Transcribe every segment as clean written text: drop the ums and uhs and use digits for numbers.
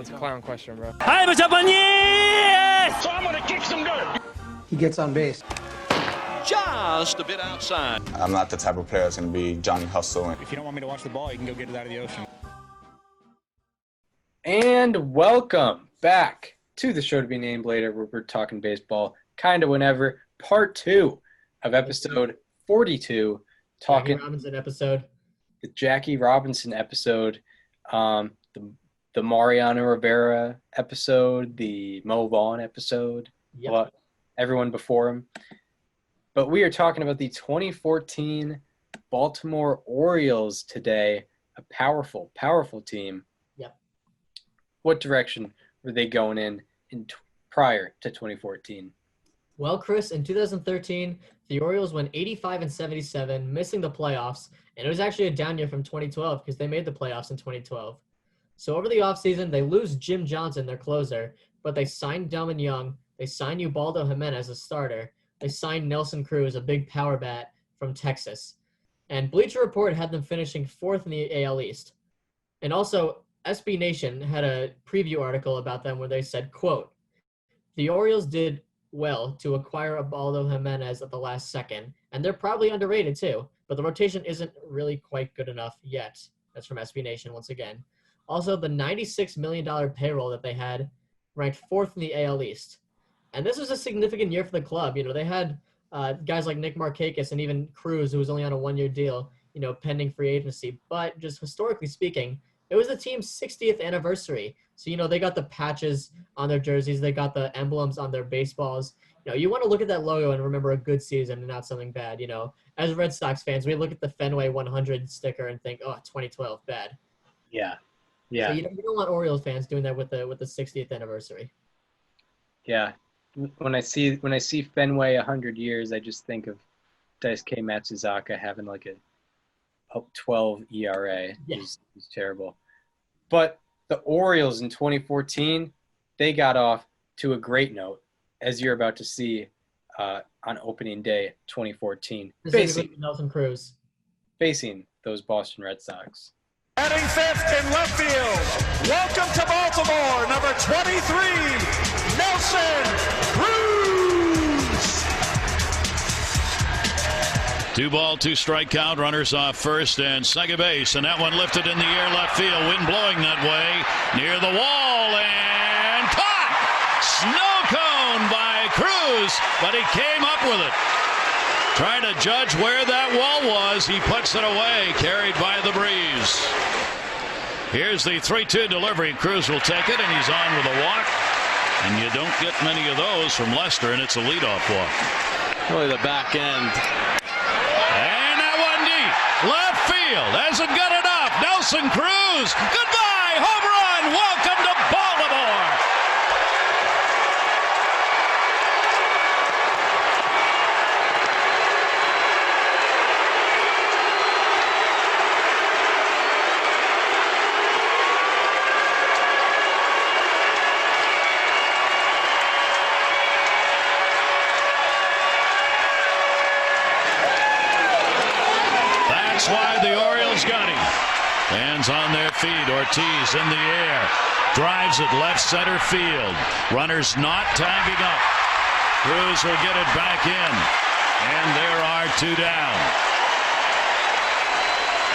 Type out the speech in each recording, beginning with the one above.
That's a clown question, bro. Hi, what's up on you? So I'm gonna kick some dirt. He gets on base. Just a bit outside. I'm not the type of player that's going to be Johnny Hustle. If you don't want me to watch the ball, you can go get it out of the ocean. And welcome back to the show to be named later, where we're talking baseball kind of whenever. Part 2 of episode 42. Talking Jackie Robinson episode. The Jackie Robinson episode, the Mariano Rivera episode, the Mo Vaughn episode, everyone before him. But we are talking about the 2014 Baltimore Orioles today, a powerful, powerful team. Yep. What direction were they going in prior to 2014? Well, Chris, in 2013, the Orioles went 85-77, missing the playoffs, and it was actually a down year from 2012 because they made the playoffs in 2012. So over the offseason, they lose Jim Johnson, their closer, but they signed Delman Young, they signed Ubaldo Jimenez, a starter, they signed Nelson Cruz, a big power bat from Texas. And Bleacher Report had them finishing 4th in the AL East. And also, SB Nation had a preview article about them where they said, quote, "The Orioles did well to acquire Ubaldo Jimenez at the last second, and they're probably underrated too, but the rotation isn't really quite good enough yet." That's from SB Nation once again. Also, the $96 million payroll that they had ranked 4th in the AL East. And this was a significant year for the club. You know, they had guys like Nick Markakis and even Cruz, who was only on a 1-year deal, you know, pending free agency. But just historically speaking, it was the team's 60th anniversary. So, you know, they got the patches on their jerseys. They got the emblems on their baseballs. You know, you want to look at that logo and remember a good season and not something bad. You know, as Red Sox fans, we look at the Fenway 100 sticker and think, oh, 2012, bad. Yeah. So you don't want Orioles fans doing that with the 60th anniversary. Yeah. When I see Fenway 100 years, I just think of Daisuke Matsuzaka having like a 12 ERA. Yeah. It's terrible. But the Orioles in 2014, they got off to a great note, as you're about to see on opening day 2014. Specifically Nelson Cruz. Facing those Boston Red Sox. Batting 5th in left field. Welcome to Baltimore, number 23, Nelson Cruz. 2-ball, 2-strike count, runners off first and second base, and that one lifted in the air left field, wind blowing that way, near the wall, and caught! Snow cone by Cruz, but he came up with it. Trying to judge where that wall was, he puts it away, carried by the breeze. Here's the 3-2 delivery. Cruz will take it, and he's on with a walk. And you don't get many of those from Lester, and it's a leadoff walk. Really the back end. And that one deep. Left field. Hasn't got enough. Nelson Cruz. Goodbye. Home run. Welcome to Baltimore. That's why the Orioles got him. Fans on their feet. Ortiz in the air. Drives it left center field. Runners not tagging up. Cruz will get it back in. And there are 2 down.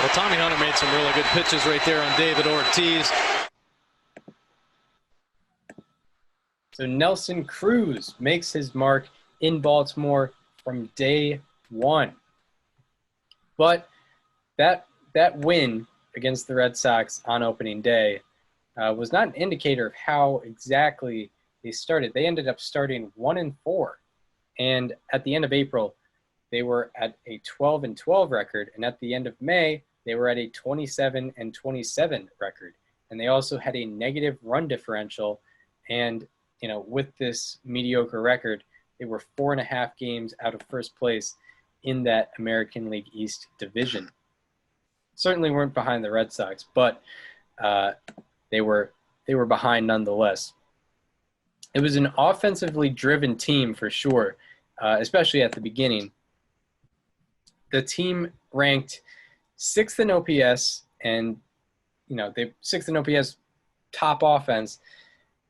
Well, Tommy Hunter made some really good pitches right there on David Ortiz. So Nelson Cruz makes his mark in Baltimore from day 1. But that win against the Red Sox on opening day was not an indicator of how exactly they started. They ended up starting 1-4, and at the end of April, they were at a 12-12 record, and at the end of May, they were at a 27-27 record, and they also had a negative run differential. And you know, with this mediocre record, they were 4.5 games out of first place in that American League East division. Certainly weren't behind the Red Sox, but they were behind nonetheless. It was an offensively driven team for sure, especially at the beginning. The team ranked 6th in OPS, and they 6th in OPS top offense.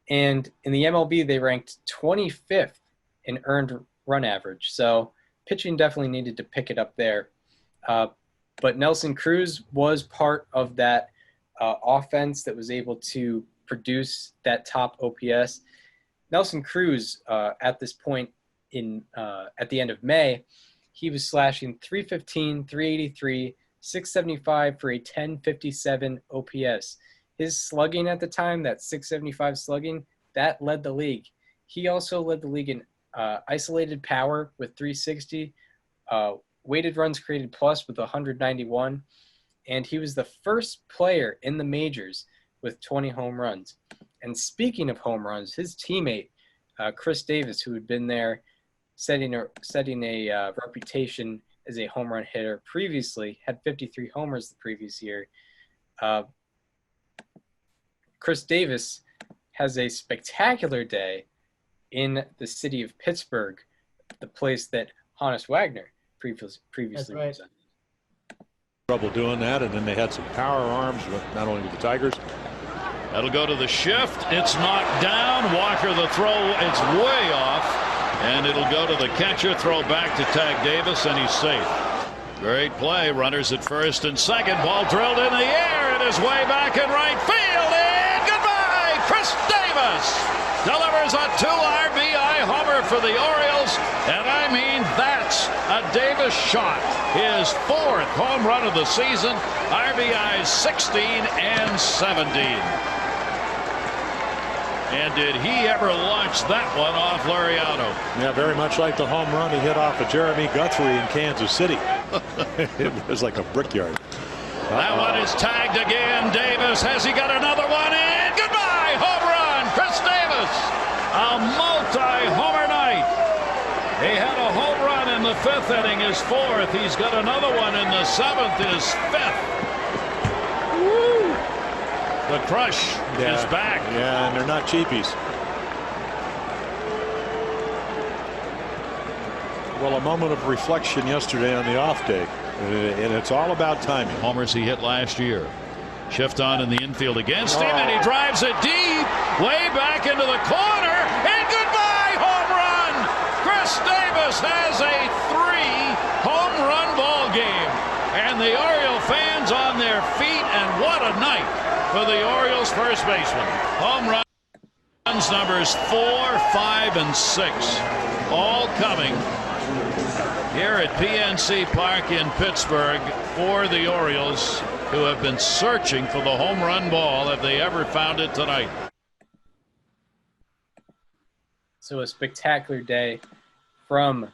And in the MLB, they ranked 25th in earned run average. So pitching definitely needed to pick it up there. But Nelson Cruz was part of that offense that was able to produce that top OPS. Nelson Cruz, at this point at the end of May, he was slashing 315, 383, 675 for a 1057 OPS. His slugging at the time, that 675 slugging, that led the league. He also led the league in isolated power with 360, weighted runs created plus with 191, and he was the first player in the majors with 20 home runs. And speaking of home runs, his teammate, Chris Davis, who had been there setting a reputation as a home run hitter previously, had 53 homers the previous year. Chris Davis has a spectacular day in the city of Pittsburgh, the place that Honus Wagner previously was in. Trouble doing that, and then they had some power arms, not only with the Tigers. That'll go to the shift. It's knocked down. Walker the throw. It's way off. And it'll go to the catcher. Throw back to tag Davis, and he's safe. Great play. Runners at first and second. Ball drilled in the air. It is way back in right field. And goodbye, Chris Davis. Delivers a 2 RBI homer for the Orioles. And I mean, that's a Davis shot. His 4th home run of the season. RBIs 16 and 17. And did he ever launch that one off Laureano? Yeah, very much like the home run he hit off of Jeremy Guthrie in Kansas City. It was like a brickyard. That one is tagged again. Davis, has he got another one? And goodbye, home run, Chris Davis. A multi-homer night. He had a home run in the 5th inning, his 4th. He's got another one in the 7th, his 5th. Woo! The crush is back. Yeah, and they're not cheapies. Well, a moment of reflection yesterday on the off day, and it's all about timing. Homers he hit last year. Shift on in the infield against him, and he drives it deep, way back into the corner, and goodbye, home run! Chris Davis has a 3-home run ball game, and the Oriole fans on their feet, and what a night for the Orioles first baseman. Home runs numbers 4, 5, and 6, all coming here at PNC Park in Pittsburgh for the Orioles, who have been searching for the home run ball. Have they ever found it tonight? So a spectacular day from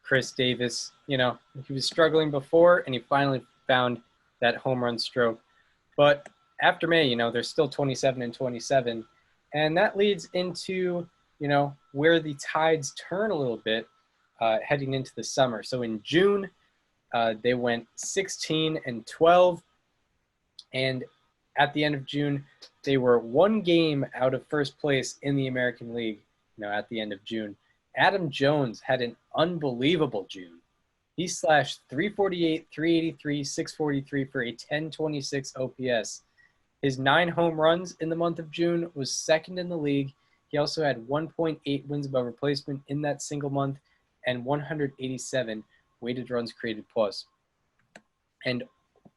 Chris Davis. You know, he was struggling before, and he finally found that home run stroke. But after May, you know, they're still 27 and 27, and that leads into, you know, where the tides turn a little bit heading into the summer. So in June, they went 16 and 12, and at the end of June, they were 1 game out of first place in the American League. You know, at the end of June, Adam Jones had an unbelievable June. He slashed 348, 383, 643 for a 1026 OPS. His 9 home runs in the month of June was 2nd in the league. He also had 1.8 wins above replacement in that single month and 187 weighted runs created plus. And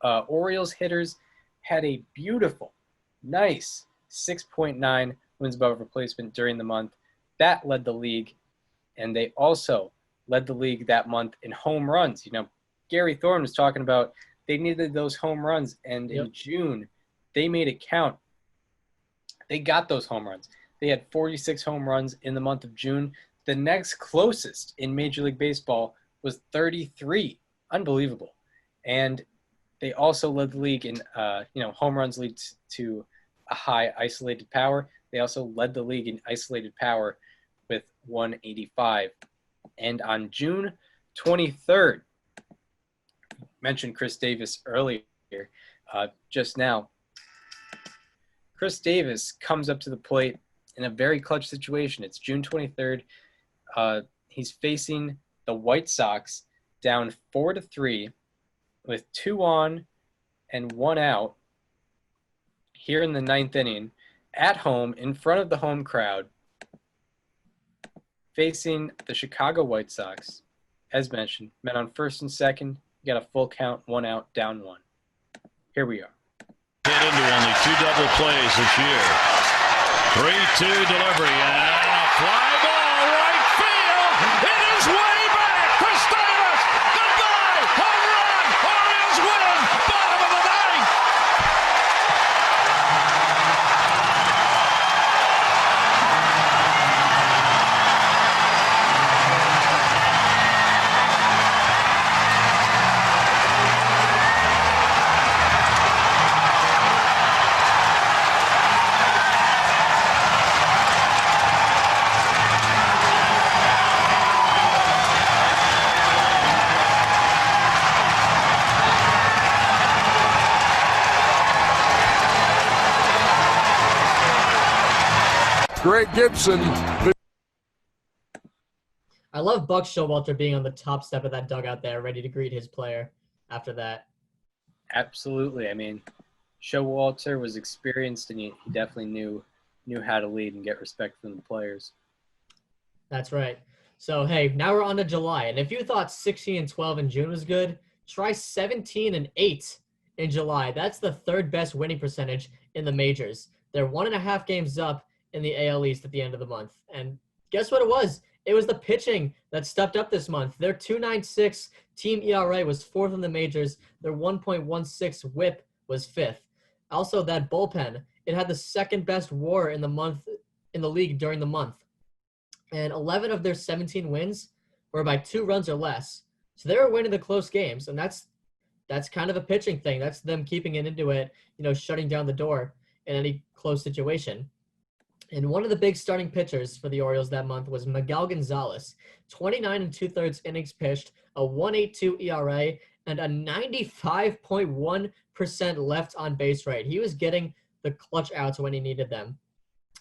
Orioles hitters had a beautiful, nice 6.9 wins above replacement during the month. That led the league, and they also led the league that month in home runs. You know, Gary Thorne was talking about they needed those home runs, and in June, they made it count. They got those home runs. They had 46 home runs in the month of June. The next closest in Major League Baseball was 33. Unbelievable. And they also led the league in, home runs leads to a high isolated power. They also led the league in isolated power with 185. And on June 23rd, mentioned Chris Davis earlier, just now, Chris Davis comes up to the plate in a very clutch situation. It's June 23rd. He's facing the White Sox down 4-3 with 2 on and 1 out here in the 9th inning. at home in front of the home crowd, facing the Chicago White Sox. As mentioned, men on first and second, you got a full count, 1 out, down 1. Here we are. Hit into only 2 double plays this year. 3-2 delivery and a fly ball right field. It is way back. Costavis, goodbye, home run. Orioles win. Bottom of the 9th. Greg Gibson. I love Buck Showalter being on the top step of that dugout there, ready to greet his player after that. Absolutely. I mean, Showalter was experienced, and he definitely knew how to lead and get respect from the players. That's right. So, hey, now we're on to July. And if you thought 16-12 in June was good, try 17-8 in July. That's the 3rd best winning percentage in the majors. They're 1.5 games up in the AL East at the end of the month. And guess what it was? It was the pitching that stepped up this month. Their 2.96 team ERA was 4th in the majors. Their 1.16 whip was 5th. Also, that bullpen, it had the 2nd best WAR in the league during the month. And 11 of their 17 wins were by 2 runs or less. So they were winning the close games, and that's kind of a pitching thing. That's them keeping it into it, shutting down the door in any close situation. And one of the big starting pitchers for the Orioles that month was Miguel Gonzalez. 29 2/3 innings pitched, a 1.82 ERA, and a 95.1% left on base rate. He was getting the clutch outs when he needed them.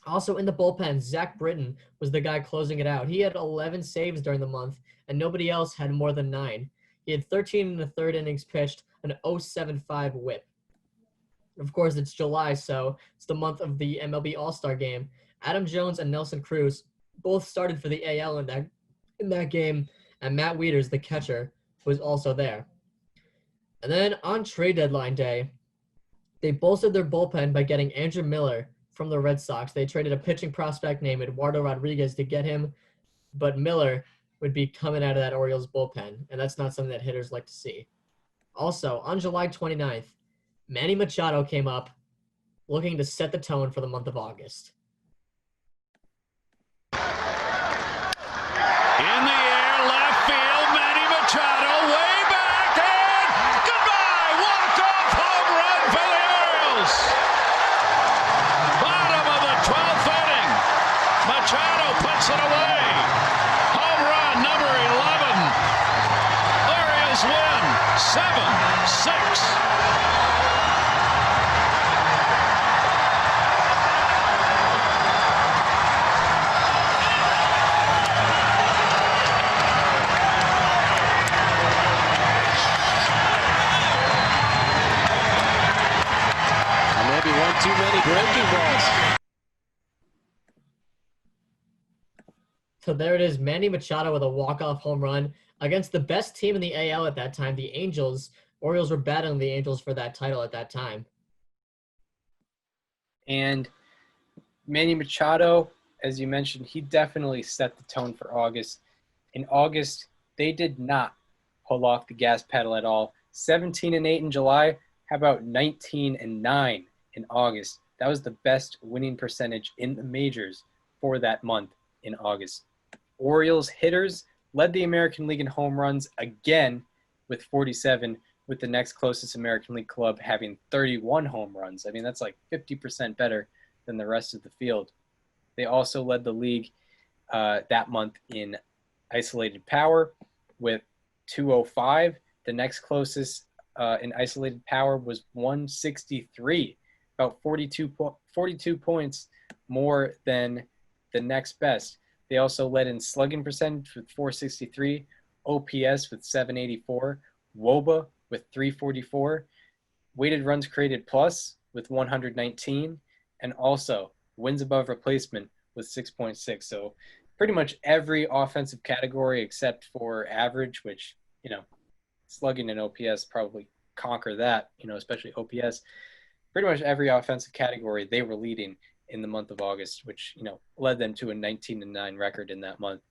Also in the bullpen, Zach Britton was the guy closing it out. He had 11 saves during the month, and nobody else had more than 9. He had 13 1/3 innings pitched, an 0.75 whip. Of course, it's July, so it's the month of the MLB All-Star Game. Adam Jones and Nelson Cruz both started for the AL in that game, and Matt Wieters, the catcher, was also there. And then on trade deadline day, they bolstered their bullpen by getting Andrew Miller from the Red Sox. They traded a pitching prospect named Eduardo Rodriguez to get him, but Miller would be coming out of that Orioles bullpen, and that's not something that hitters like to see. Also, on July 29th, Manny Machado came up looking to set the tone for the month of August. In the air, left field, Manny Machado way back, and goodbye! Walk-off home run for the Orioles! Bottom of the 12th inning. Machado puts it away. Home run number 11. Orioles win 7-6. Too many breaking balls. So there it is, Manny Machado with a walk-off home run against the best team in the AL at that time, the Angels. Orioles were battling the Angels for that title at that time. And Manny Machado, as you mentioned, he definitely set the tone for August. In August, they did not pull off the gas pedal at all. 17-8 in July. How about 19-9? In August? That was the best winning percentage in the majors for that month in August. Orioles hitters led the American League in home runs again with 47, with the next closest American League club having 31 home runs. I mean, that's like 50% better than the rest of the field. They also led the league that month in isolated power with 205. The next closest in isolated power was 163. About 42 points more than the next best. They also led in slugging percentage with 463, OPS with 784, WOBA with 344, weighted runs created plus with 119, and also wins above replacement with 6.6. So pretty much every offensive category except for average, which, slugging and OPS probably conquer that, especially OPS. Pretty much every offensive category they were leading in the month of August, which, led them to a 19-9 record in that month.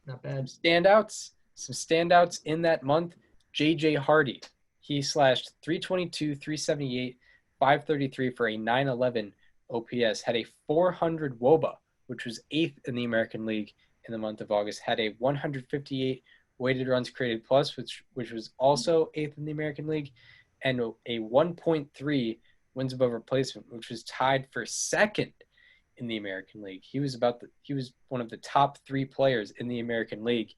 Not bad. Some standouts in that month. J.J. Hardy, he slashed 322, 378, 533 for a 911 OPS, had a 400 WOBA, which was 8th in the American League in the month of August, had a 158 weighted runs created plus, which was also 8th in the American League, and a 1.3 wins above replacement, which was tied for 2nd in the American League. He was one of the top 3 players in the American League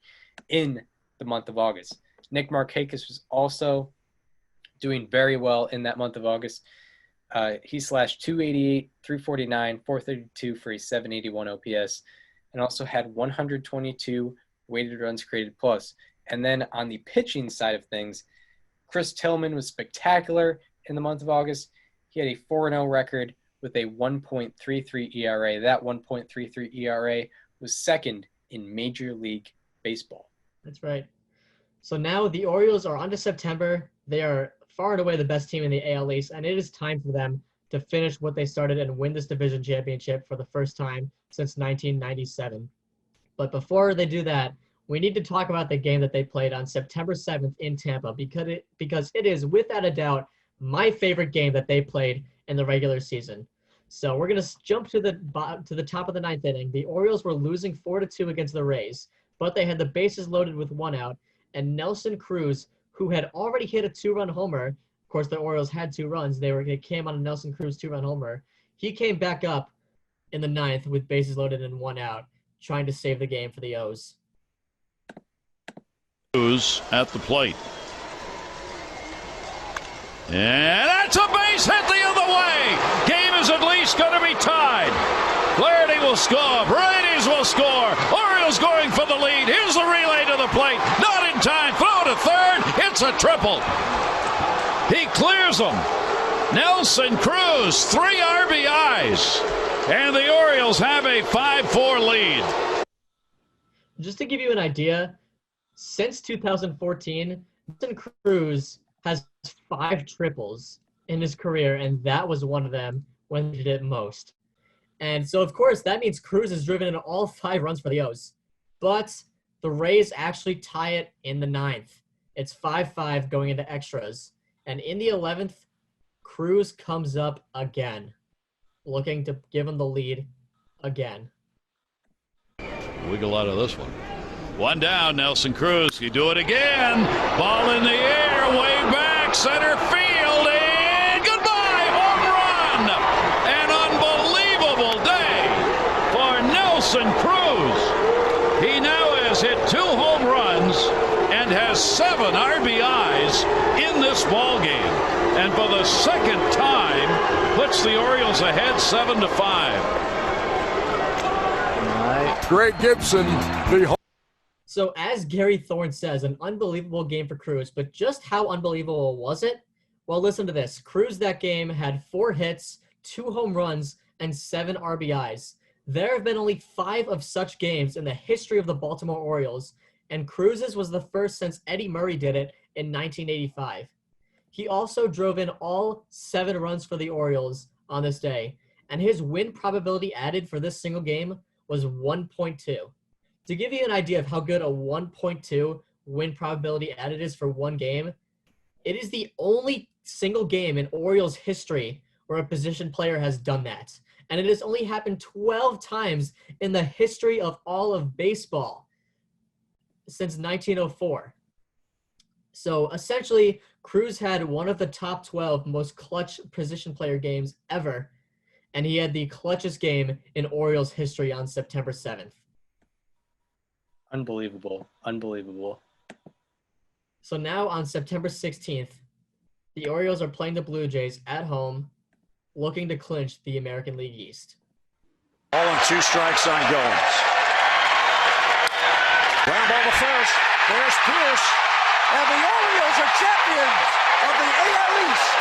in the month of August. Nick Markakis was also doing very well in that month of August. He slashed 288, 349, 432 for a 781 OPS, and also had 122 weighted runs created plus. And then on the pitching side of things, Chris Tillman was spectacular in the month of August. He had a 4-0 record with a 1.33 ERA. That 1.33 ERA was 2nd in Major League Baseball. That's right. So now the Orioles are on to September. They are far and away the best team in the AL East, and it is time for them to finish what they started and win this division championship for the first time since 1997. But before they do that, we need to talk about the game that they played on September 7th in Tampa because it is, without a doubt, my favorite game that they played in the regular season. So we're going to jump to the top of the 9th inning. The Orioles were losing 4-2 against the Rays, but they had the bases loaded with 1 out, and Nelson Cruz, who had already hit a 2-run homer, of course the Orioles had 2 runs, they came on a Nelson Cruz 2-run homer, he came back up in the 9th with bases loaded and 1 out, trying to save the game for the O's. Cruz at the plate. And that's a base hit the other way. Game is at least going to be tied. Flaherty will score. Paredes will score. Orioles going for the lead. Here's the relay to the plate. Not in time. Throw to third. It's a triple. He clears them. Nelson Cruz, 3 RBIs. And the Orioles have a 5-4 lead. Just to give you an idea, since 2014, Nelson Cruz has 5 triples in his career, and that was one of them when he did it most. And so, of course, that means Cruz has driven in all 5 runs for the O's. But the Rays actually tie it in the 9th. It's 5-5 going into extras. And in the 11th, Cruz comes up again, looking to give him the lead again. Wiggle out of this one. 1 down, Nelson Cruz. You do it again. Ball in the air, way back, center field, and goodbye, home run. An unbelievable day for Nelson Cruz. He now has hit 2 home runs and has 7 RBIs in this ball game. And for the 2nd time, puts the Orioles ahead 7-5. Greg Gibson, the So as Gary Thorne says, an unbelievable game for Cruz, but just how unbelievable was it? Well, listen to this. Cruz that game had 4 hits, 2 home runs, and 7 RBIs. There have been only 5 of such games in the history of the Baltimore Orioles, and Cruz's was the first since Eddie Murray did it in 1985. He also drove in all 7 runs for the Orioles on this day, and his win probability added for this single game was 1.2. To give you an idea of how good a 1.2 win probability added is for one game, it is the only single game in Orioles history where a position player has done that. And it has only happened 12 times in the history of all of baseball since 1904. So essentially, Cruz had one of the top 12 most clutch position player games ever, and he had the clutchest game in Orioles history on September 7th. Unbelievable. Unbelievable. So now on September 16th, the Orioles are playing the Blue Jays at home, looking to clinch the American League East. Ball and 2 strikes on Goins. Ground ball to first. There's Pierce. And the Orioles are champions of the AL East.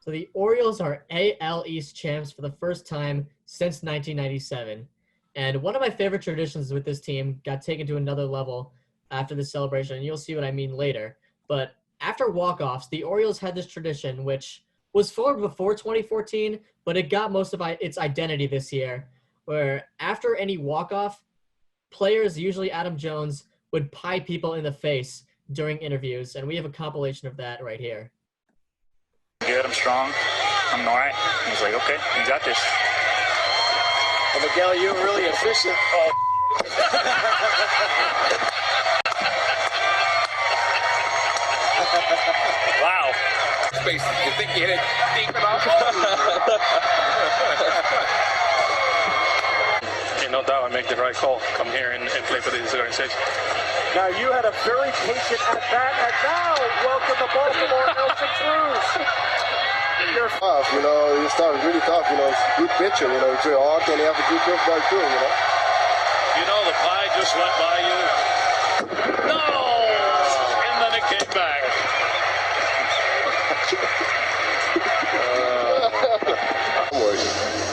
So the Orioles are AL East champs for the first time since 1997. And one of my favorite traditions with this team got taken to another level after this celebration, and you'll see what I mean later. But after walk-offs, the Orioles had this tradition, which was formed before 2014, but it got most of its identity this year, where after any walk-off, players, usually Adam Jones, would pie people in the face during interviews, and we have a compilation of that right here. Good, I'm strong. I'm all right. He's like, okay, you got this. Well, Miguel, you're really efficient. Oh. Wow. Space. You think you hit it deep enough? Ain't no doubt I make the right call. Come here and play for this organization. Now, you had a very patient at-bat, and now, welcome to Baltimore, Nelson Cruz. You're tough, you know, you start really tough, you know, it's a good pitcher, you know, it's very hard, and you have a good curveball too, you know. You know, the pie just went by you. No! And then it came back.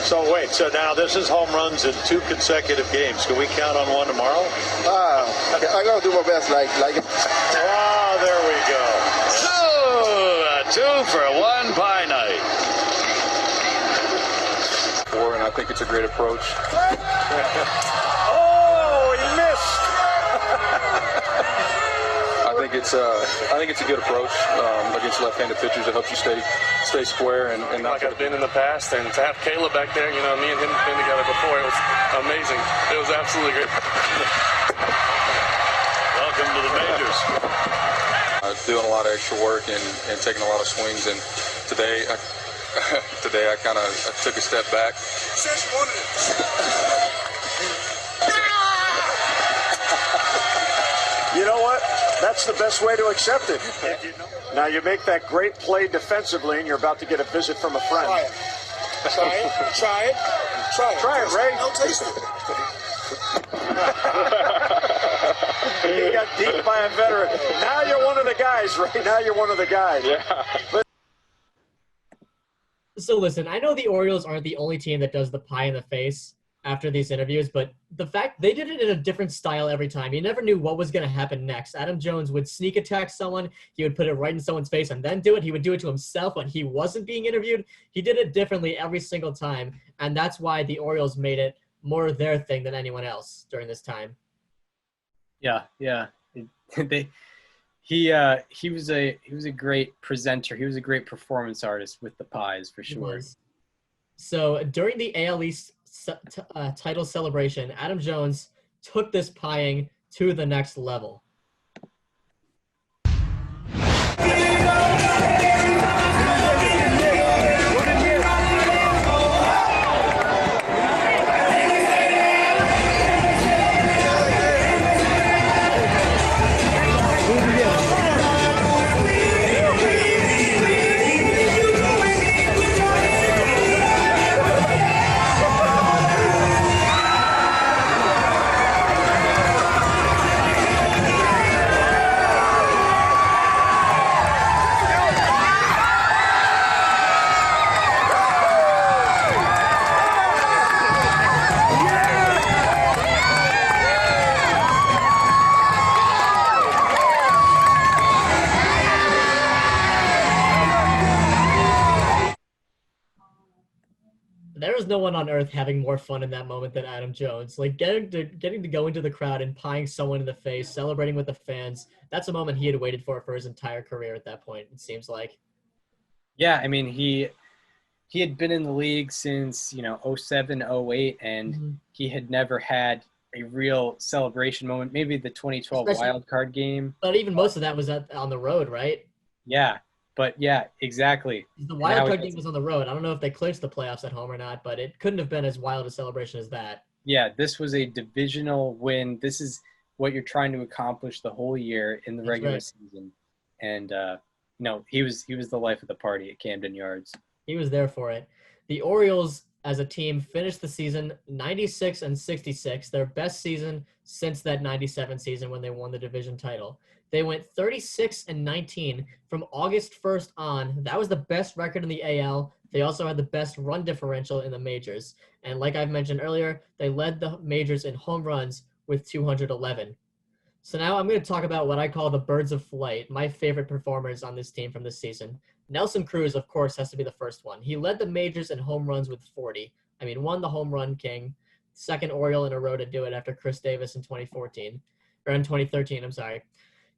So wait, so now this is home runs in 2 consecutive games. Can we count on one tomorrow? I'm going to do my best, like. Oh, there we go. Two for one pie night. And I think it's a great approach. Oh, he missed. I think it's a good approach against left-handed pitchers. It helps you stay square and not. Like I've been in the past, and to have Caleb back there, you know, me and him have been together before. It was amazing. It was absolutely great. Welcome to the majors. Doing a lot of extra work and taking a lot of swings, and today I kind of took a step back. You know what? That's the best way to accept it. Now, you make that great play defensively, and you're about to get a visit from a friend. Try it, Ray. No taste. You got deep by a veteran. Now you're one of the guys, right? Now you're one of the guys. Yeah. So listen, I know the Orioles aren't the only team that does the pie in the face after these interviews, but the fact they did it in a different style every time. You never knew what was going to happen next. Adam Jones would sneak attack someone. He would put it right in someone's face and then do it. He would do it to himself when he wasn't being interviewed. He did it differently every single time, and that's why the Orioles made it more their thing than anyone else during this time. Yeah. He was a great presenter. He was a great performance artist with the pies for sure. So during the AL East title celebration, Adam Jones took this pieing to the next level. There is no one on earth having more fun in that moment than Adam Jones. Like getting to go into the crowd and pieing someone in the face, celebrating with the fans. That's a moment he had waited for his entire career at that point, it seems like. Yeah, I mean, he had been in the league since, 07, 08, and he had never had a real celebration moment. Maybe the 2012 wild card game. But even most of that was on the road, right? Yeah. But yeah, exactly. The wild card game was on the road. I don't know if they clinched the playoffs at home or not, but it couldn't have been as wild a celebration as that. Yeah, this was a divisional win. This is what you're trying to accomplish the whole year in the regular season. And he was the life of the party at Camden Yards. He was there for it. The Orioles as a team finished the season 96-66, their best season since that 97 season when they won the division title. They went 36-19 from August 1st on. That was the best record in the AL. They also had the best run differential in the majors. And like I've mentioned earlier, they led the majors in home runs with 211. So now I'm going to talk about what I call the birds of flight, my favorite performers on this team from this season. Nelson Cruz, of course, has to be the first one. He led the majors in home runs with 40. I mean, won the home run king, second Oriole in a row to do it after Chris Davis in 2013, I'm sorry.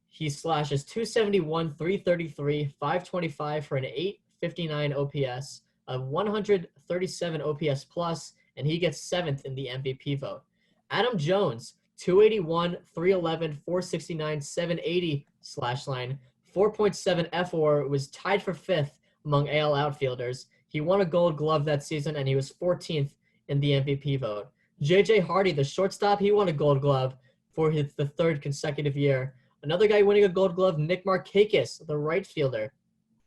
He slashes 271, 333, 525 for an 859 OPS, a 137 OPS plus, and he gets 7th in the MVP vote. Adam Jones, 281, 311, 469, 780 slash line, 4.7 FWAR, was tied for 5th among AL outfielders. He won a Gold Glove that season, and he was 14th in the MVP vote. J.J. Hardy, the shortstop, he won a Gold Glove for the 3rd consecutive year. Another guy winning a Gold Glove, Nick Markakis, the right fielder.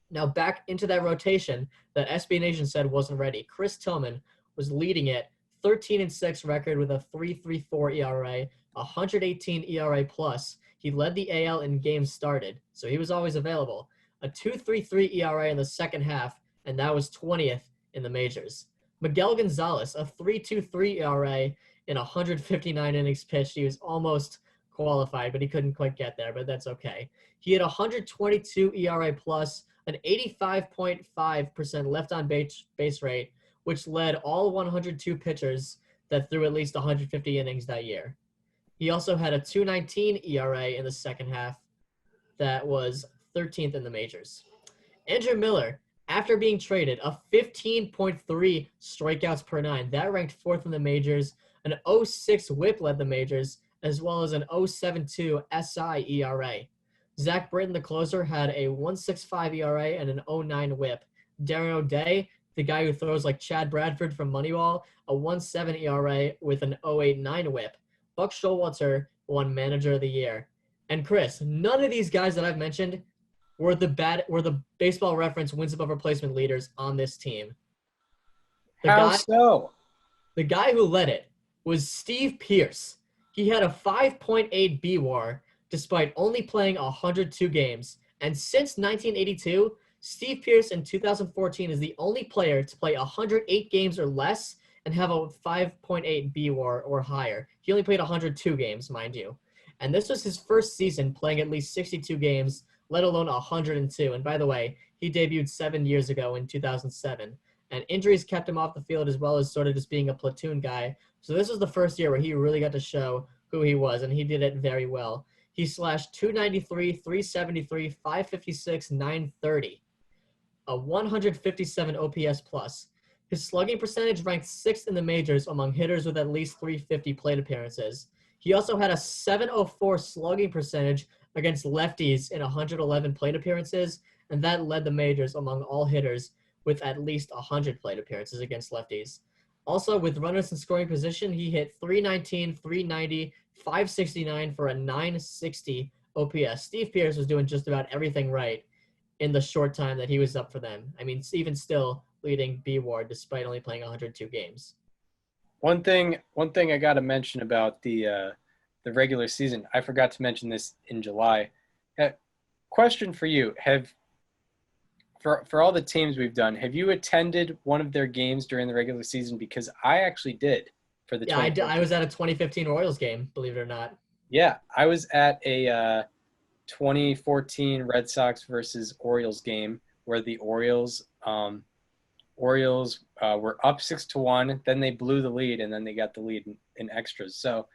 Now back into that rotation that SB Nation said wasn't ready. Chris Tillman was leading it, 13-6 record with a 3.34 ERA, 118 ERA plus. He led the AL in games started, so he was always available. A 2.33 ERA in the second half, and that was 20th in the majors. Miguel Gonzalez, a 3.23 ERA in 159 innings pitched. He was almost qualified, but he couldn't quite get there, but that's okay. He had 122 ERA plus, an 85.5% left on base rate, which led all 102 pitchers that threw at least 150 innings that year. He also had a 2.19 ERA in the second half that was 13th in the majors. Andrew Miller, after being traded, a 15.3 strikeouts per 9. That ranked 4th in the majors. An 0.6 whip led the majors, as well as an 0.72 SI ERA. Zach Britton, the closer, had a 1.65 ERA and an 0.9 whip. Darren O'Day, the guy who throws like Chad Bradford from Moneyball, a 1.7 ERA with an 0.89 whip. Buck Showalter won Manager of the Year. And Chris, none of these guys that I've mentioned were the Baseball Reference wins above replacement leaders on this team. The guy who led it was Steve Pearce. He had a 5.8 BWAR despite only playing 102 games. And since 1982, Steve Pearce in 2014 is the only player to play 108 games or less and have a 5.8 BWAR or higher. He only played 102 games, mind you. And this was his first season playing at least 62 games, let alone 102. And by the way, he debuted 7 years ago in 2007. And injuries kept him off the field as well as sort of just being a platoon guy. So this was the first year where he really got to show who he was, and he did it very well. He slashed 293, 373, 556, 930, a 157 OPS plus. His slugging percentage ranked 6th in the majors among hitters with at least 350 plate appearances. He also had a 704 slugging percentage against lefties in 111 plate appearances, and that led the majors among all hitters with at least 100 plate appearances against lefties. Also, with runners in scoring position, he hit 319, 390, 569 for a 960 OPS. Steve Pearce was doing just about everything right in the short time that he was up for them. I mean, even still leading BWAR despite only playing 102 games. One thing I got to mention about the regular season, I forgot to mention this in July. Question for you: For all the teams we've done, have you attended one of their games during the regular season? Because I actually did for the. Yeah, I was at a 2015 Royals game, believe it or not. Yeah, I was at a 2014 Red Sox versus Orioles game where the Orioles were up 6-1. Then they blew the lead, and then they got the lead in extras. So,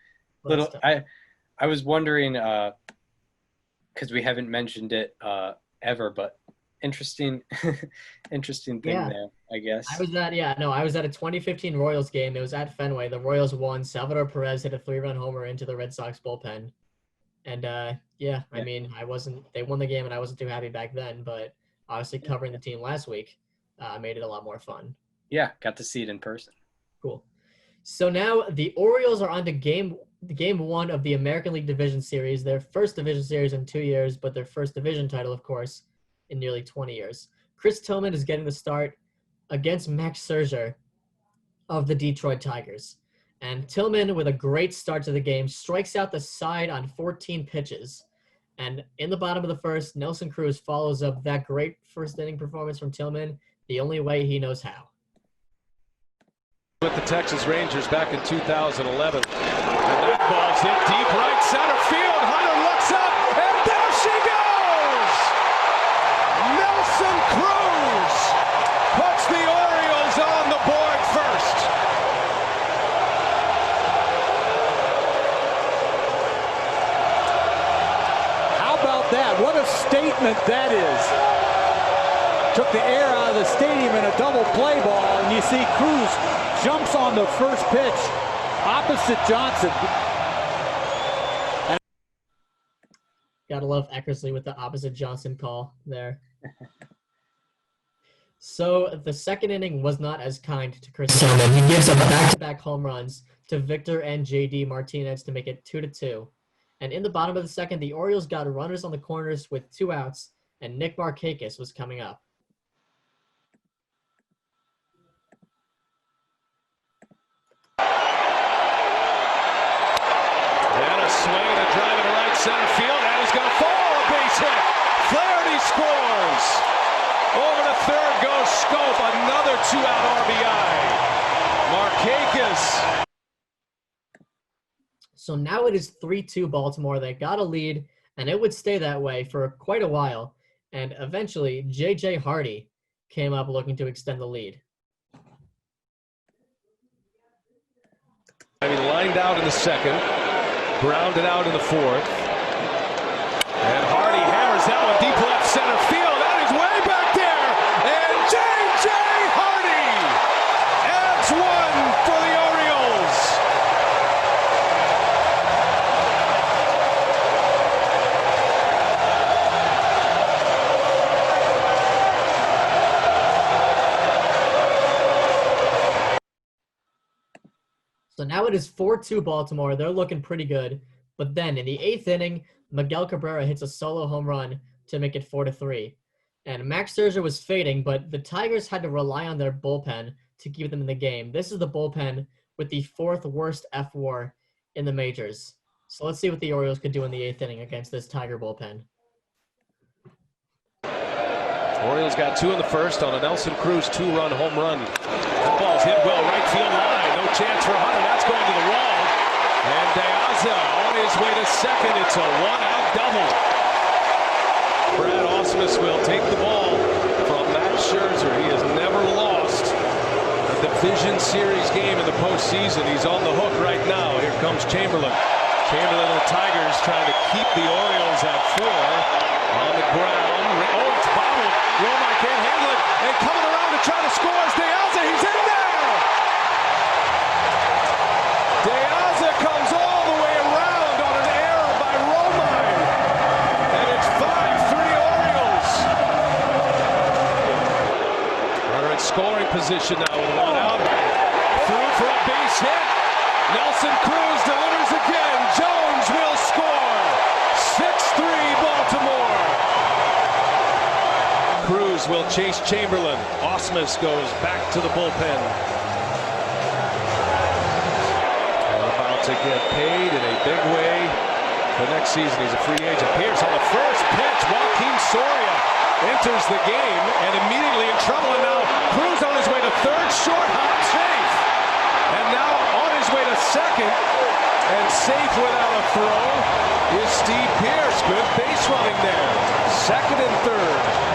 I was wondering because we haven't mentioned it ever, but. Interesting thing there, I guess. I was at a 2015 Royals game. It was at Fenway. The Royals won. Salvador Perez hit a 3-run homer into the Red Sox bullpen. And I mean, they won the game and I wasn't too happy back then, but obviously covering the team last week made it a lot more fun. Yeah, got to see it in person. Cool. So now the Orioles are on to game 1 of the American League Division Series, their first division series in 2 years, but their first division title, of course, in nearly 20 years. Chris Tillman is getting the start against Max Scherzer. of the Detroit Tigers. And Tillman, with a great start to the game, strikes out the side on 14 pitches. And in the bottom of the first, Nelson Cruz follows up that great first inning performance from Tillman the only way he knows how. With the Texas Rangers back in 2011. And that ball's hit deep right center field. Hunter looks up, and there she goes! Nelson Cruz puts the Orioles on the board first. How about that? What a statement that is. Took the air out of the stadium in a double play ball, and you see Cruz jumps on the first pitch opposite Johnson. Gotta love Eckersley with the opposite Johnson call there. So the second inning was not as kind to Chris Tillman. He gives up back-to-back home runs to Victor and J.D. Martinez to make it 2-2. And in the bottom of the second, the Orioles got runners on the corners with 2 outs, and Nick Markakis was coming up. Swing and a drive into right center field. That is going to fall. A base hit. Flaherty scores. Over to third goes Scope. Another 2-out RBI. Markakis. So now it is 3-2 Baltimore. They got a lead, and it would stay that way for quite a while. And eventually, J.J. Hardy came up looking to extend the lead. Lined out in the second. Grounded out in the fourth. And Hardy hammers that one deep left center field. That is way back there. And J.J. Hardy adds one for the Orioles. So now it is 4-2 Baltimore. They're looking pretty good. But then in the 8th inning, Miguel Cabrera hits a solo home run to make it 4-3. And Max Scherzer was fading, but the Tigers had to rely on their bullpen to keep them in the game. This is the bullpen with the 4th worst F-WAR in the majors. So let's see what the Orioles could do in the 8th inning against this Tiger bullpen. Orioles got 2 in the first on a Nelson Cruz 2-run home run. That ball's hit well right field line. No chance for Hunter. That's going to the wall. And Deaza on his way to second. It's a 1-out double. Brad Ausmus will take the ball from Max Scherzer. He has never lost a division series game in the postseason. He's on the hook right now. Here comes Chamberlain. Chamberlain and the Tigers trying to keep the Orioles at 4 on the ground. Oh, it's bobbled. Romine can't handle it. And coming around to try to score is Deaza. He's in there. Deaza comes all the way around on an error by Romine. And it's 5-3 Orioles. Runner in scoring position now with 1 out. Through for a base hit. Nelson Cruz delivers again. Jones will score. 6-3 Baltimore. Cruz will chase Chamberlain. Ausmus goes back to the bullpen. They're about to get paid in a big way for next season. He's a free agent. Pierce on the first pitch. Joaquin Soria enters the game and immediately in trouble. And now Cruz on his way to third, short hop, safe. And now on his way to second and safe without a throw is Steve Pierce. Good base running there. Second and third.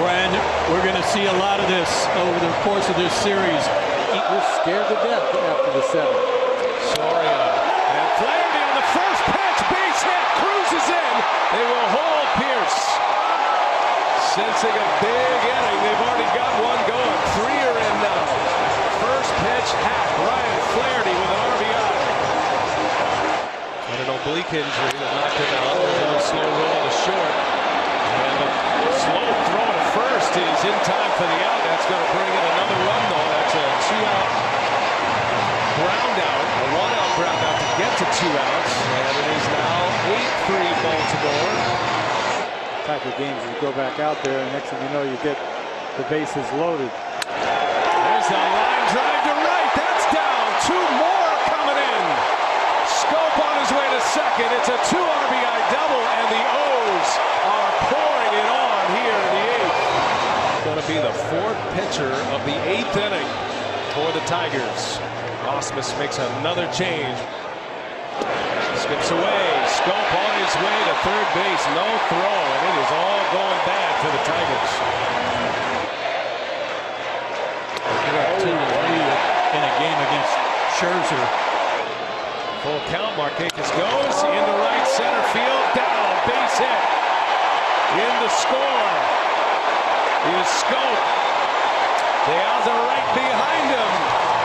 Brand, we're going to see a lot of this over the course of this series. We're scared to death after the 7th. Soria and Flaherty on the first pitch. Base hit. Cruz is in. They will hold Pierce. Sensing a big inning. They've already got one going. 3 are in now. First pitch hack. Ryan Flaherty with an RBI. And an oblique injury that knocked him out. A little slow roll to short. And a slow throw to first is in time for the out. That's going to bring in another run, though. That's a 2-out ground out. A 1-out ground out to get to 2 outs. And it is now 8-3 Baltimore. Type of games you go back out there, and next thing you know, you get the bases loaded. There's a line drive to right. That's down. double, and the O's are pouring it on here in the 8th. Going to be the 4th pitcher of the 8th inning for the Tigers. Osmus makes another change. Skips away. Scope on his way to third base. No throw, and it is all going bad for the Tigers. In a game against Scherzer. Full count. Markakis goes into right center field. Down. Base hit. In the score is Scope. De Aza right behind him.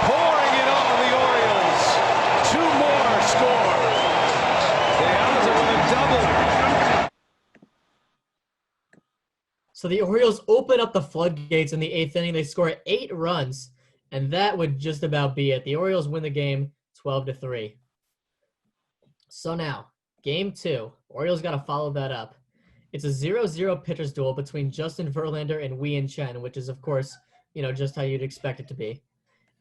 Pouring it on the Orioles. 2 more score. De Aza with a double. So the Orioles open up the floodgates in the 8th inning. They score 8 runs, and that would just about be it. The Orioles win the game 12-3. So now, game 2. Orioles got to follow that up. It's a 0-0 pitchers duel between Justin Verlander and Wei Chen, which is, of course, just how you'd expect it to be.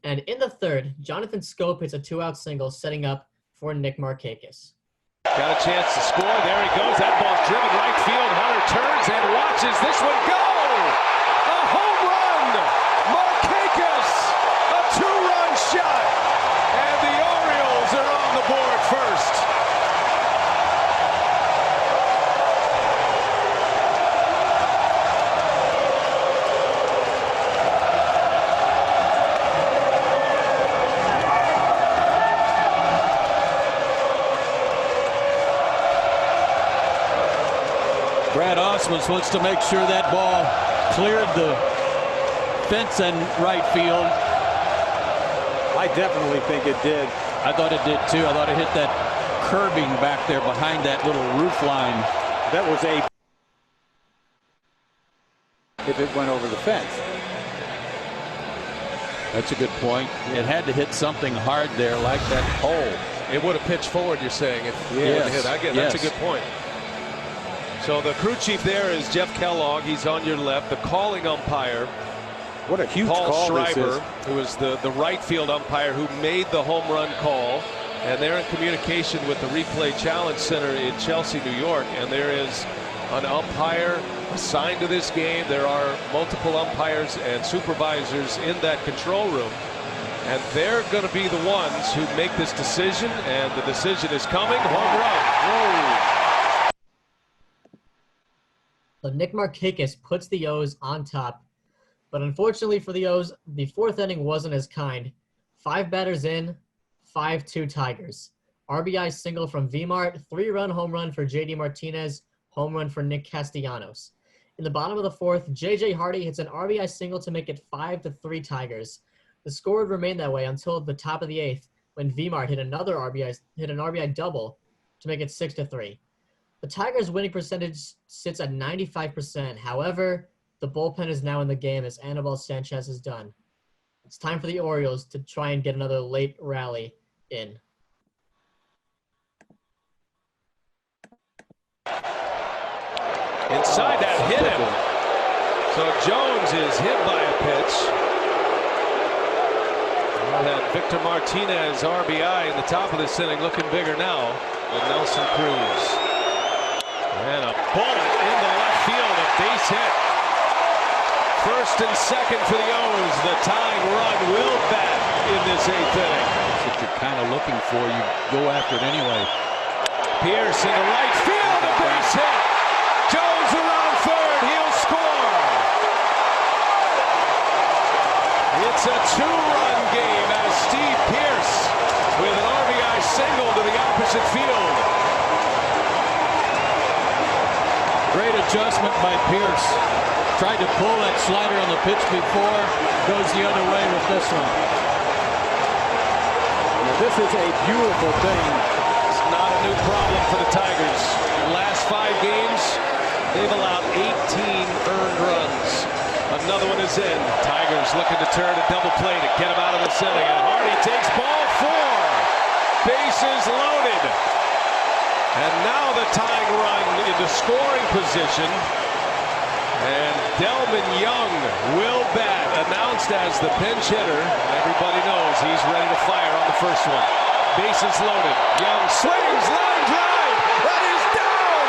And in the 3rd, Jonathan Scope hits a 2-out single, setting up for Nick Markakis. Got a chance to score. There he goes. That ball's driven right field. Hunter turns and watches this one go. A home run. Markakis. A 2-run shot. And the Orioles are on the board first. Brad Osmus wants to make sure that ball cleared the fence and right field. I definitely think it did. I thought it did too. I thought it hit that curbing back there behind that little roof line. That was if it went over the fence. That's a good point. It had to hit something hard there like that pole. It would have pitched forward, you're saying, if it would have hit. Again, that's a good point. So the crew chief there is Jeff Kellogg. He's on your left. The calling umpire, what a huge Paul call Schreiber, this is. who is the right field umpire who made the home run call. And they're in communication with the Replay Challenge Center in Chelsea, New York. And there is an umpire assigned to this game. There are multiple umpires and supervisors in that control room. And they're going to be the ones who make this decision. And the decision is coming. Home run. Whoa. So Nick Markakis puts the O's on top. But unfortunately for the O's, the 4th inning wasn't as kind. 5 batters in, 5-2 Tigers. RBI single from Vmart, 3-run home run for JD Martinez, home run for Nick Castellanos. In the bottom of the 4th, JJ Hardy hits an RBI single to make it 5-3 Tigers. The score would remain that way until the top of the 8th, when Vmart hit an RBI double to make it 6-3. The Tigers' winning percentage sits at 95%. However, the bullpen is now in the game as Anibal Sanchez is done. It's time for the Orioles to try and get another late rally in. Inside that hit him. So Jones is hit by a pitch. We'll have Victor Martinez RBI in the top of this inning, looking bigger now than Nelson Cruz. And a bullet into left field, a base hit. First and second for the O's. The tying run will bat in this 8th inning. That's what you're kind of looking for. You go after it anyway. Pierce into right field, a base hit. Jones around third, he'll score. It's a 2-run game as Steve Pierce with an RBI single to the opposite field. Great adjustment by Pierce. Tried to pull that slider on the pitch before. Goes the other way with this one. Now, this is a beautiful thing. It's not a new problem for the Tigers. The last 5 games, they've allowed 18 earned runs. Another one is in. Tigers looking to turn a double play to get him out of this inning. And Hardy takes ball 4. Bases loaded. And now the tying run into scoring position. And Delman Young will bat, announced as the pinch hitter. Everybody knows he's ready to fire on the first one. Bases loaded. Young swings, line drive. That is down.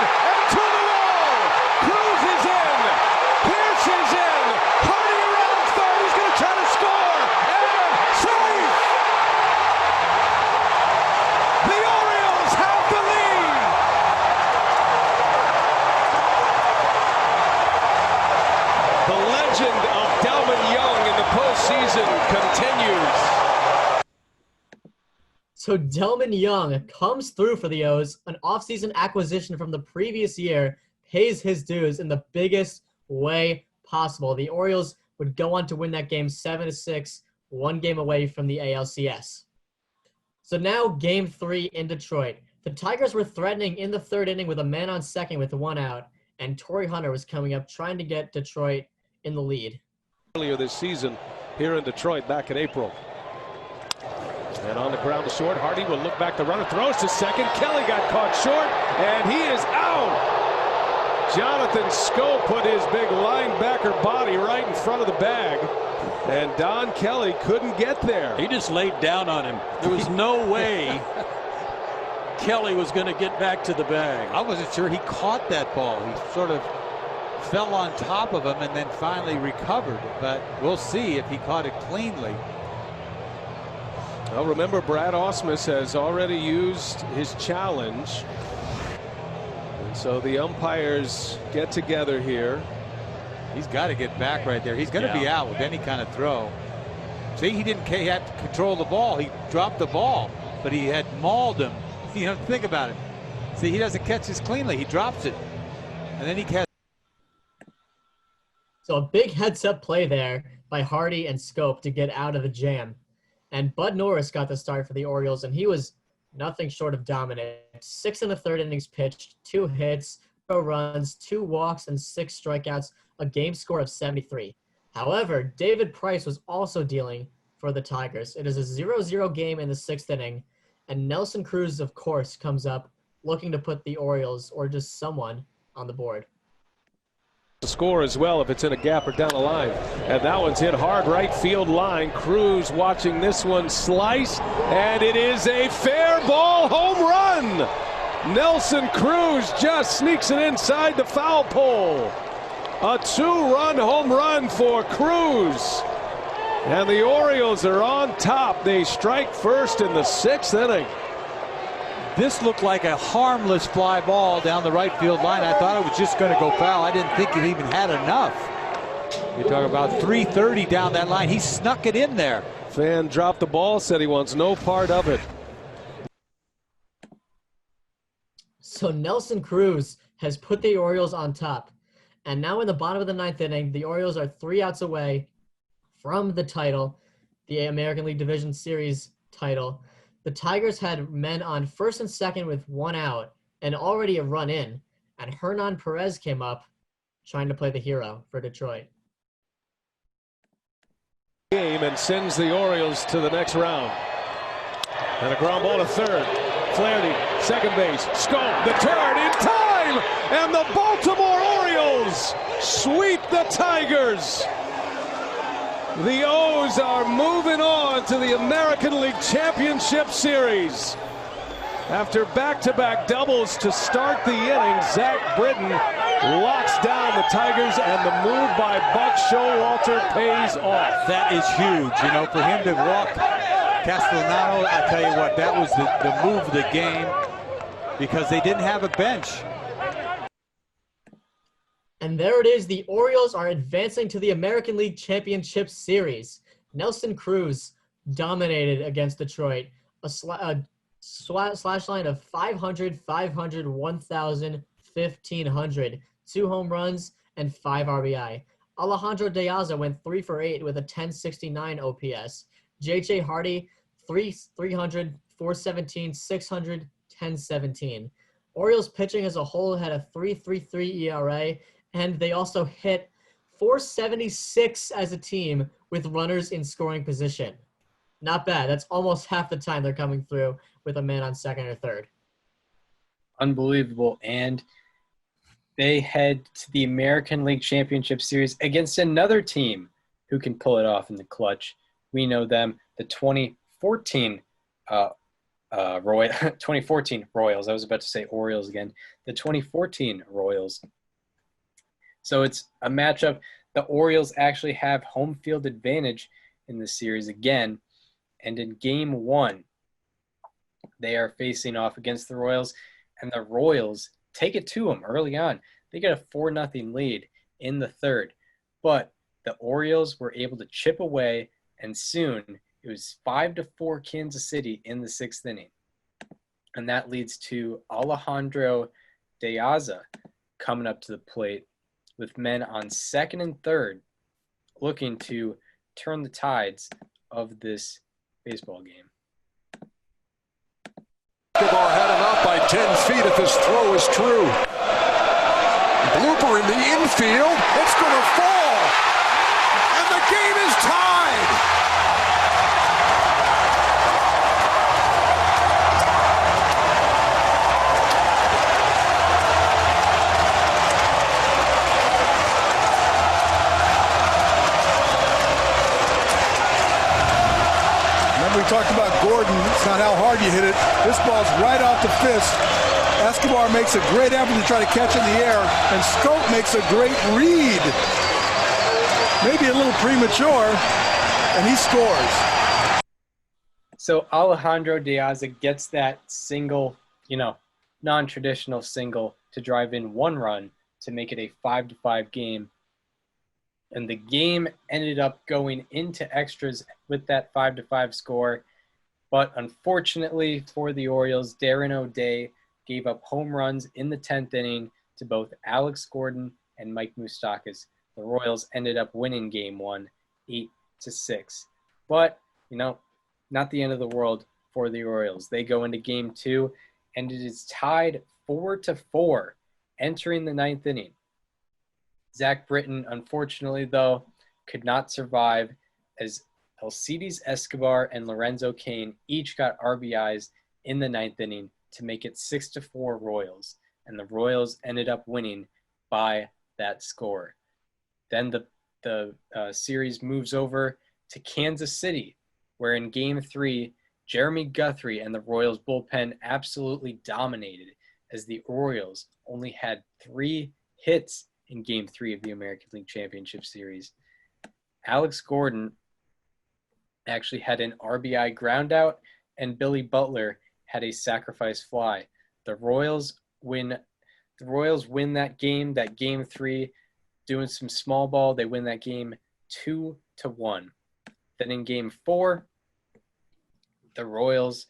legend of Delman Young in the postseason continues. So Delman Young comes through for the O's. An offseason acquisition from the previous year pays his dues in the biggest way possible. The Orioles would go on to win that game 7-6, one game away from the ALCS. So now game 3 in Detroit. The Tigers were threatening in the third inning with a man on second with one out, and Torrey Hunter was coming up trying to get Detroit in the lead. Earlier this season here in Detroit back in April. And on the ground to short, Hardy will look back. The runner throws to second. Kelly got caught short, and he is out. Jonathan Scope put his big linebacker body right in front of the bag, and Don Kelly couldn't get there. He just laid down on him. There was no way Kelly was going to get back to the bag. I wasn't sure he caught that ball. He sort of fell on top of him and then finally recovered, but we'll see if he caught it cleanly. Well, remember, Brad Ausmus has already used his challenge. And so the umpires get together here. He's got to get back right there. He's going to be out with any kind of throw. See, he had to control the ball. He dropped the ball, but he had mauled him. You know, think about it. See, he doesn't catch this cleanly. He drops it, and then he catches. So a big heads-up play there by Hardy and Scope to get out of the jam. And Bud Norris got the start for the Orioles, and he was nothing short of dominant. 6 in the third innings pitched, 2 hits, 0 runs, 2 walks, and 6 strikeouts, a game score of 73. However, David Price was also dealing for the Tigers. It is a 0-0 game in the 6th inning, and Nelson Cruz, of course, comes up looking to put the Orioles, or just someone, on the board. To score as well if it's in a gap or down the line, and that one's hit hard right field line. Cruz watching this one slice, and it is a fair ball home run. Nelson Cruz just sneaks it inside the foul pole. A 2-run home run for Cruz, and the Orioles are on top. They strike first in the 6th inning. This looked like a harmless fly ball down the right field line. I thought it was just going to go foul. I didn't think it even had enough. You're talking about 330 down that line. He snuck it in there. Fan dropped the ball, said he wants no part of it. So Nelson Cruz has put the Orioles on top. And now in the bottom of the 9th inning, the Orioles are 3 outs away from the title, the American League Division Series title. The Tigers had men on first and second with 1 out and already a run in, and Hernan Perez came up trying to play the hero for Detroit. Game and sends the Orioles to the next round. And a ground ball to third. Flaherty, second base. Scope, the turn in time, and the Baltimore Orioles sweep the Tigers. The O's are moving on to the American League Championship Series. After back-to-back doubles to start the inning, Zach Britton locks down the Tigers, and the move by Buck Showalter pays off. That is huge, you know, for him to walk Castellano. I tell you what, that was the move of the game, because they didn't have a bench. And there it is. The Orioles are advancing to the American League Championship Series. Nelson Cruz dominated against Detroit. A slash line of 500, 500, 1,000, 1,500. 2 home runs and 5 RBI. Alejandro De Aza went 3 for 8 with a 1069 OPS. J.J. Hardy, 300, 417, 600, 1017. Orioles pitching as a whole had a 3.33 ERA, and they also hit 476 as a team with runners in scoring position. Not bad. That's almost half the time they're coming through with a man on second or third. Unbelievable. And they head to the American League Championship Series against another team who can pull it off in the clutch. We know them, the 2014 2014 Royals. I was about to say Orioles again. The 2014 Royals. So it's a matchup. The Orioles actually have home field advantage in this series again. And in game 1, they are facing off against the Royals, and the Royals take it to them early on. They get a 4-0 lead in the third. But the Orioles were able to chip away, and soon it was 5-4 Kansas City in the 6th inning. And that leads to Alejandro De Aza coming up to the plate with men on 2nd and 3rd, looking to turn the tides of this baseball game. Escobar had him out by 10 feet if his throw is true. Blooper in the infield. It's going to fall. And the game is tied. We talked about Gordon. It's not how hard you hit it. This ball's right off the fist. Escobar makes a great effort to try to catch in the air, and Scope makes a great read. Maybe a little premature, and he scores. So Alejandro De Aza gets that single, non-traditional single to drive in 1 run to make it a 5-5 game. And the game ended up going into extras with that 5-5 score. But unfortunately for the Orioles, Darren O'Day gave up home runs in the 10th inning to both Alex Gordon and Mike Moustakas. The Royals ended up winning game 1, 8-6. But, not the end of the world for the Orioles. They go into game 2, and it is tied 4-4 entering the 9th inning. Zach Britton, unfortunately, though, could not survive as Alcides Escobar and Lorenzo Cain each got RBIs in the 9th inning to make it 6-4 Royals. And the Royals ended up winning by that score. Then the series moves over to Kansas City, where in Game 3, Jeremy Guthrie and the Royals bullpen absolutely dominated as the Orioles only had 3 hits in Game 3 of the American League Championship Series. Alex Gordon actually had an RBI groundout, and Billy Butler had a sacrifice fly. The Royals win that game 3, doing some small ball. They win that game 2-1. Then in Game 4, the Royals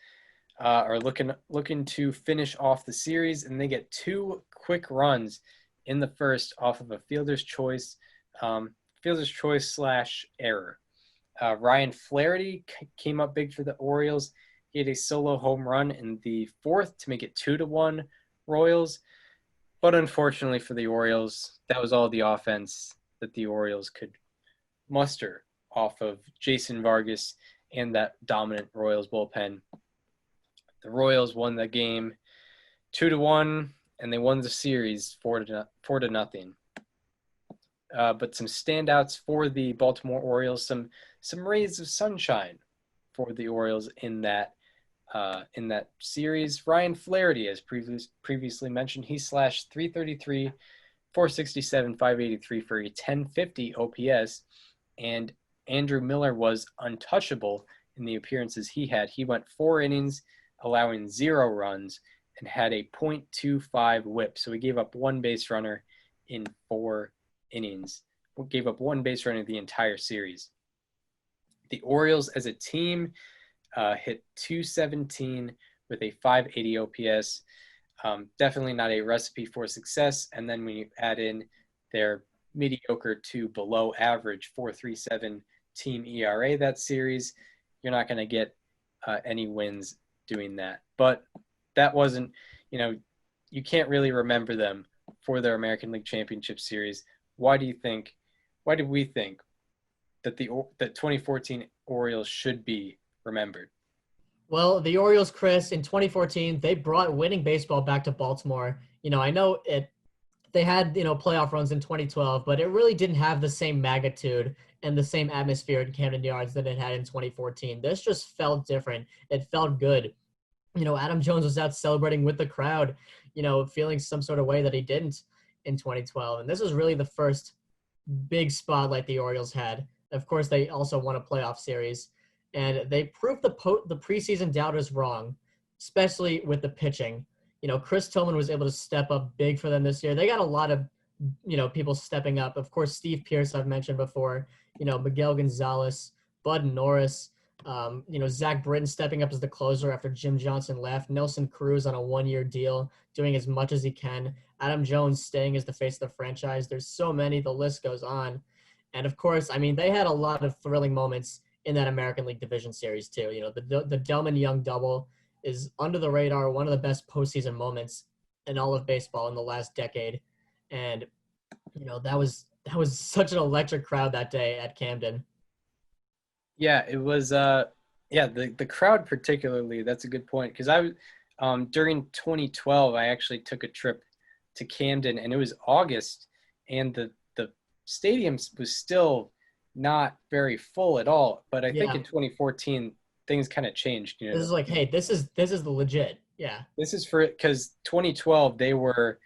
are looking to finish off the series, and they get 2 quick runs in the first off of a fielder's choice / error. Ryan Flaherty came up big for the Orioles. He had a solo home run in the 4th to make it 2-1 Royals. But unfortunately for the Orioles, that was all the offense that the Orioles could muster off of Jason Vargas and that dominant Royals bullpen. The Royals won the game 2-1. And they won the series 4-0. But some standouts for the Baltimore Orioles, some rays of sunshine for the Orioles in that series. Ryan Flaherty, as previously mentioned, he slashed .333, .467, .583 for a .1050 OPS, and Andrew Miller was untouchable in the appearances he had. He went 4 innings, allowing 0 runs, and had a .25 whip. So he gave up 1 base runner in 4 innings. We gave up 1 base runner the entire series. The Orioles as a team hit .217 with a .580 OPS. Definitely not a recipe for success. And then when you add in their mediocre to below average .437 team ERA that series, you're not going to get any wins doing that. But that wasn't, you can't really remember them for their American League Championship Series. Why did we think that the 2014 Orioles should be remembered? Well, the Orioles, Chris, in 2014, they brought winning baseball back to Baltimore. I know they had, playoff runs in 2012, but it really didn't have the same magnitude and the same atmosphere in Camden Yards that it had in 2014. This just felt different. It felt good. Adam Jones was out celebrating with the crowd, feeling some sort of way that he didn't in 2012. And this was really the first big spotlight the Orioles had. Of course, they also won a playoff series, and they proved the preseason doubters wrong, especially with the pitching. Chris Tillman was able to step up big for them this year. They got a lot of people stepping up. Of course, Steve Pierce, I've mentioned before, Miguel Gonzalez, Bud Norris, Zach Britton stepping up as the closer after Jim Johnson left, Nelson Cruz on a 1-year deal, doing as much as he can, Adam Jones staying as the face of the franchise. There's so many, the list goes on. And of course, they had a lot of thrilling moments in that American League Division Series too. The Delman Young double is under the radar, one of the best postseason moments in all of baseball in the last decade. And, that was such an electric crowd that day at Camden. Yeah, it was. The crowd particularly. That's a good point, because I was during 2012. I actually took a trip to Camden, and it was August, and the stadium was still not very full at all. But I think in 2014 things kind of changed. This is like, hey, this is the legit. Yeah. This is for, because 2012 they were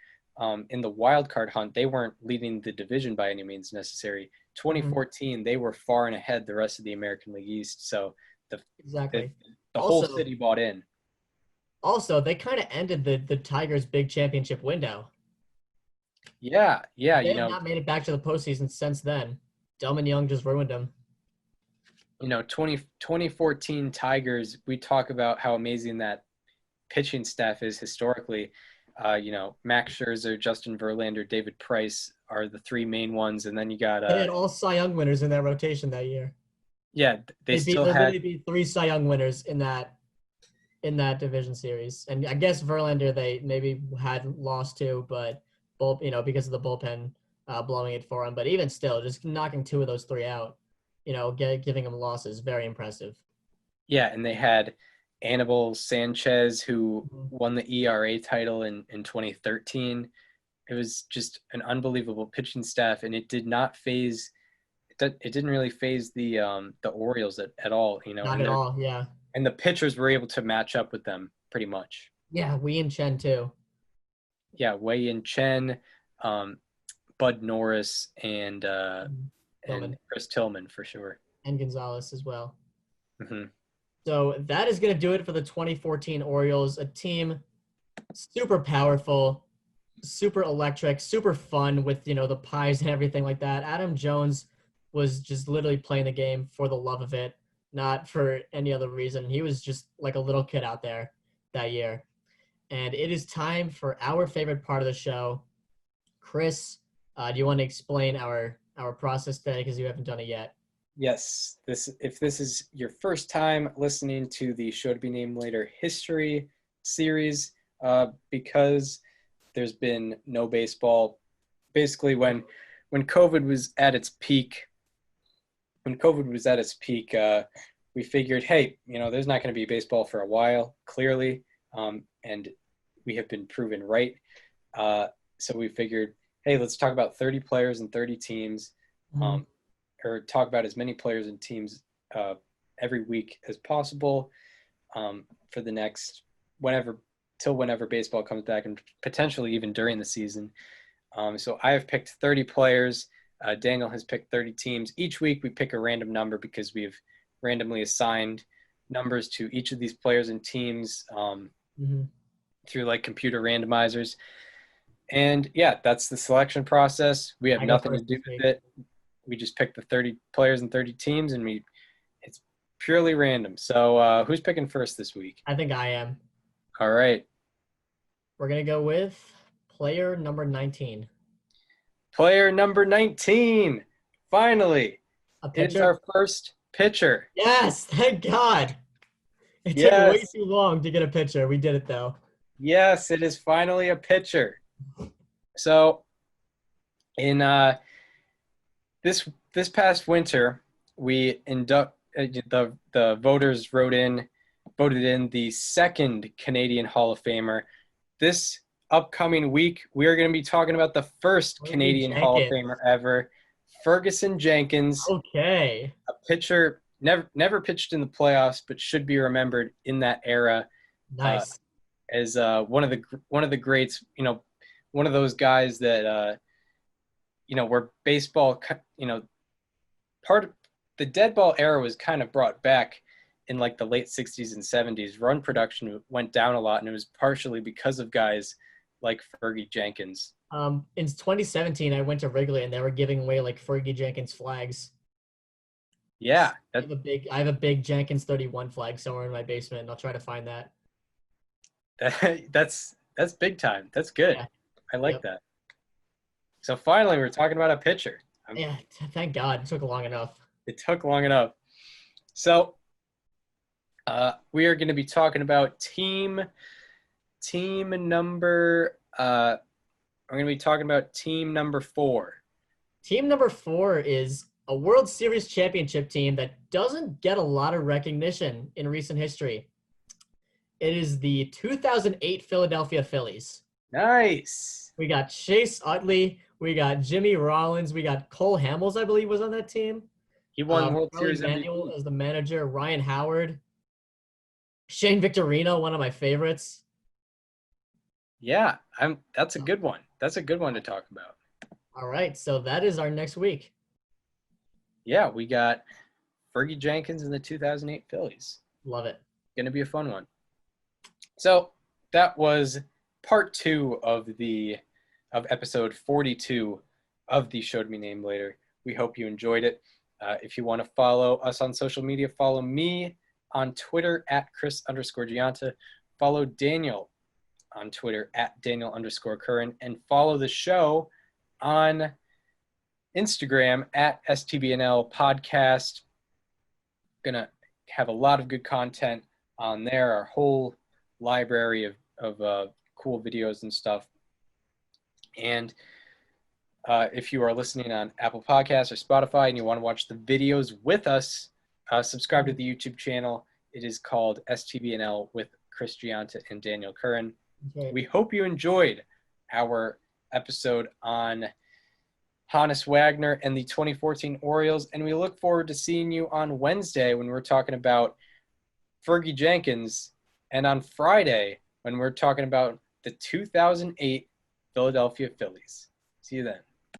in the wild card hunt. They weren't leading the division by any means necessary. 2014 they were far and ahead the rest of the American League East. So the whole city bought in. Also, they kind of ended the Tigers' big championship window. Yeah. They have not made it back to the postseason since then. Delman Young just ruined them. 2014 Tigers, we talk about how amazing that pitching staff is historically. Max Scherzer, Justin Verlander, David Price are the three main ones, and then you got they had all Cy Young winners in that rotation that year. Yeah, they beat 3 Cy Young winners in that division series, and I guess Verlander they maybe had lost to, but because of the bullpen blowing it for him. But even still, just knocking 2 of those 3 out, giving them losses, very impressive. Yeah, and they had Anibal Sanchez, who won the ERA title in 2013. It was just an unbelievable pitching staff, and it did not phase. It didn't really phase the Orioles at all. Not at all. Yeah. And the pitchers were able to match up with them pretty much. Yeah, Wei and Chen too. Yeah, Wei and Chen, Bud Norris, and Chris Tillman for sure. And Gonzalez as well. Mm-hmm. So that is going to do it for the 2014 Orioles, a team super powerful, super electric, super fun with, the pies and everything like that. Adam Jones was just literally playing the game for the love of it, not for any other reason. He was just like a little kid out there that year. And it is time for our favorite part of the show. Chris, do you want to explain our process today, because you haven't done it yet? Yes. If this is your first time listening to the Show to Be Named Later history series, because there's been no baseball, basically when COVID was at its peak, we figured, hey, there's not going to be baseball for a while, clearly, and we have been proven right. So we figured, hey, let's talk about 30 players and 30 teams, or talk about as many players and teams every week as possible for the next whenever baseball comes back, and potentially even during the season. So I have picked 30 players. Daniel has picked 30 teams. Each week we pick a random number because we've randomly assigned numbers to each of these players and teams through like computer randomizers. And yeah, that's the selection process. We have nothing to do with it. We just pick the 30 players and 30 teams, and it's purely random. So who's picking first this week? I think I am. All right. We're going to go with player number 19. Player number 19. Finally. It's our first pitcher. Yes, thank God. It took way too long to get a pitcher. We did it, though. Yes, it is finally a pitcher. So in this past winter, we the voters voted in the second Canadian Hall of Famer. This upcoming week, we are going to be talking about the first Canadian Hall of Famer ever, Ferguson Jenkins. Okay. A pitcher, never pitched in the playoffs, but should be remembered in that era. Nice. As one of the greats, one of those guys that, where baseball, part of the dead ball era was kind of brought back in like the late 60s and 70s. Run production went down a lot, and it was partially because of guys like Fergie Jenkins? In 2017, I went to Wrigley and they were giving away like Fergie Jenkins flags. Yeah, I have a big Jenkins 31 flag somewhere in my basement, and I'll try to find that. that's big time. That's good. Yeah. I like that. So finally, we're talking about a pitcher. Yeah, thank God. It took long enough. It took long enough. So we are going to be talking about team number. I'm going to be talking about team number 4. Team number 4 is a World Series championship team that doesn't get a lot of recognition in recent history. It is the 2008 Philadelphia Phillies. Nice. We got Chase Utley. We got Jimmy Rollins. We got Cole Hamels, I believe, was on that team. He won World Charlie Series Manuel MVP. as the manager. Ryan Howard. Shane Victorino, one of my favorites. Yeah, that's a good one. That's a good one to talk about. All right, so that is our next week. Yeah, we got Fergie Jenkins in the 2008 Phillies. Love it. Going to be a fun one. So that was part 2 of episode 42 of the Showed Me Name Later. We hope you enjoyed it. If you want to follow us on social media, follow me on Twitter at Chris_Gianta. Follow Daniel on Twitter at Daniel_Curran, and follow the show on Instagram at STBNL podcast. Gonna have a lot of good content on there, our whole library of cool videos and stuff. And if you are listening on Apple Podcasts or Spotify and you want to watch the videos with us, subscribe to the YouTube channel. It is called STBNL with Chris Gianta and Daniel Curran. Okay. We hope you enjoyed our episode on Honus Wagner and the 2014 Orioles, and we look forward to seeing you on Wednesday when we're talking about Fergie Jenkins, and on Friday when we're talking about the 2008 Philadelphia Phillies. See you then.